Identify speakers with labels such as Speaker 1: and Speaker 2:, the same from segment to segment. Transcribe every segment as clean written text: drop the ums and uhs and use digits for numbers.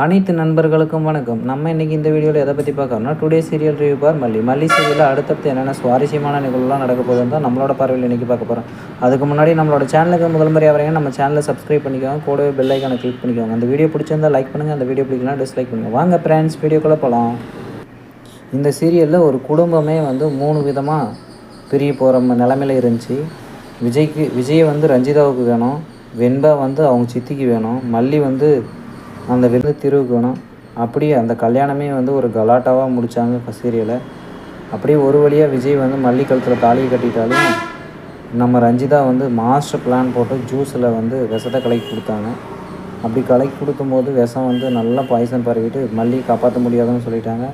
Speaker 1: அனைத்து நண்பர்களுக்கும் வணக்கம். நம்ம இன்றைக்கி இந்த வீடியோவில் எதை பற்றி பார்க்கறோம்னா, டுடே சீரியல் ரிவ்யூ பார் மல்லி சீரியலில் அடுத்தடுத்து என்னென்ன சுவாரஸ்யமான நிகழ்வுலாம் நடக்க போகுதுன்னு தான் நம்மளோட பார்வையில் இன்றைக்கி பார்க்க போகிறோம். அதுக்கு முன்னாடி நம்மளோட சேனலுக்கு முதல் முறையாக வரீங்க, நம்ம சேனலை சப்ஸ்கிரைப் பண்ணிக்கோங்க, கூடவே பெல் ஐக்கானை கிளிக் பண்ணிக்கோங்க. அந்த வீடியோ பிடிச்சிருந்தால் லைக் பண்ணுங்கள், அந்த வீடியோ பிடிக்கலாம் டிஸ்லைக் பண்ணுங்கள். வாங்க ஃப்ரெண்ட்ஸ், வீடியோக்குள்ளே போகலாம். இந்த சீரியலில் ஒரு குடும்பமே 3 விதமாக பிரிய போகிற நிலமையில் இருந்துச்சு. விஜய் ரஞ்சிதாவுக்கு வேணும், வெண்பா அவங்க சித்திக்கு வேணும், மல்லி அந்த திருவுக்கு வேணும். அப்படியே அந்த கல்யாணமே ஒரு கலாட்டாவாக முடித்தாங்க சீரியலை. அப்படியே ஒரு வழியாக விஜய் மல்லி கழுத்தில் தாலியை கட்டிட்டாலும் நம்ம ரஞ்சிதா மாஸ்டர் பிளான் போட்டு ஜூஸில் விஷத்தை கலக்கி கொடுத்தாங்க. அப்படி கலக்கி கொடுக்கும்போது விஷம் நல்லா பாய்சன் பரவிட்டு மல்லி காப்பாற்ற முடியாதுன்னு சொல்லிட்டாங்க.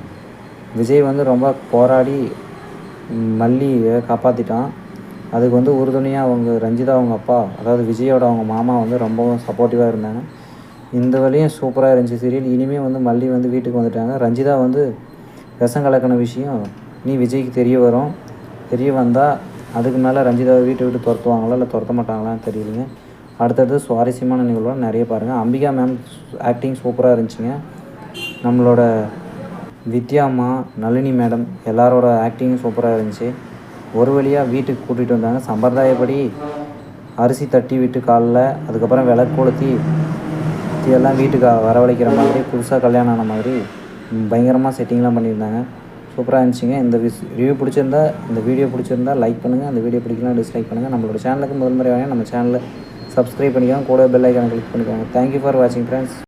Speaker 1: விஜய் ரொம்ப போராடி மல்லியை காப்பாற்றிட்டான். அதுக்கு உறுதுணையாக ரஞ்சிதா அவங்க அப்பா, அதாவது விஜயோட அவங்க மாமா ரொம்பவும் சப்போர்ட்டிவாக இருந்தாங்க. இந்த வழியும் சூப்பராக இருந்துச்சு சீரியல். இனிமேல் மல்லி வீட்டுக்கு வந்துட்டாங்க. ரஞ்சிதா விஷம் கலக்கின விஷயம் விஜய்க்கு தெரிய வந்தால் அதுக்கு மேலே ரஞ்சிதாவை வீட்டை விட்டு துரத்துவாங்களா இல்லை துரத்த மாட்டாங்களான்னு தெரியலைங்க. அடுத்தது சுவாரஸ்யமான நிகழ்வாக நிறைய பாருங்கள். அம்பிகா மேம் ஆக்டிங் சூப்பராக இருந்துச்சுங்க. நம்மளோட வித்யாம்மா, நளினி மேடம் எல்லாரோட ஆக்டிங்கும் சூப்பராக இருந்துச்சு. ஒரு வழியாக வீட்டுக்கு கூட்டிகிட்டு வந்தாங்க. சம்பிரதாயப்படி அரிசி தட்டி விட்டு காலில், அதுக்கப்புறம் விளக்கு கொளுத்தி எல்லாம் வீட்டுக்கு வரவழைக்கிற மாதிரி, புதுசாக கல்யாணம் ஆன மாதிரி பயங்கரமாக செட்டிங்லாம் பண்ணியிருந்தாங்க. சூப்பராக இருந்துச்சுங்க. இந்த ரிவ்யூ பிடிச்சிருந்தா, இந்த வீடியோ பிடிச்சிருந்தா லைக் பண்ணுங்கள், அந்த வீடியோ பிடிக்கலாம் டிஸ்லைக் பண்ணுங்கள். நம்மளோட சேனலுக்கு முதல் முறை வாங்க, நம்ம சேனலை சப்ஸ்கிரைப் பண்ணிக்கோங்க, கூட பெல் ஐக்கானை கிளிக் பண்ணிக்கோங்க. தேங்க்யூ ஃபார் வாட்சிங் ஃப்ரெண்ட்ஸ்.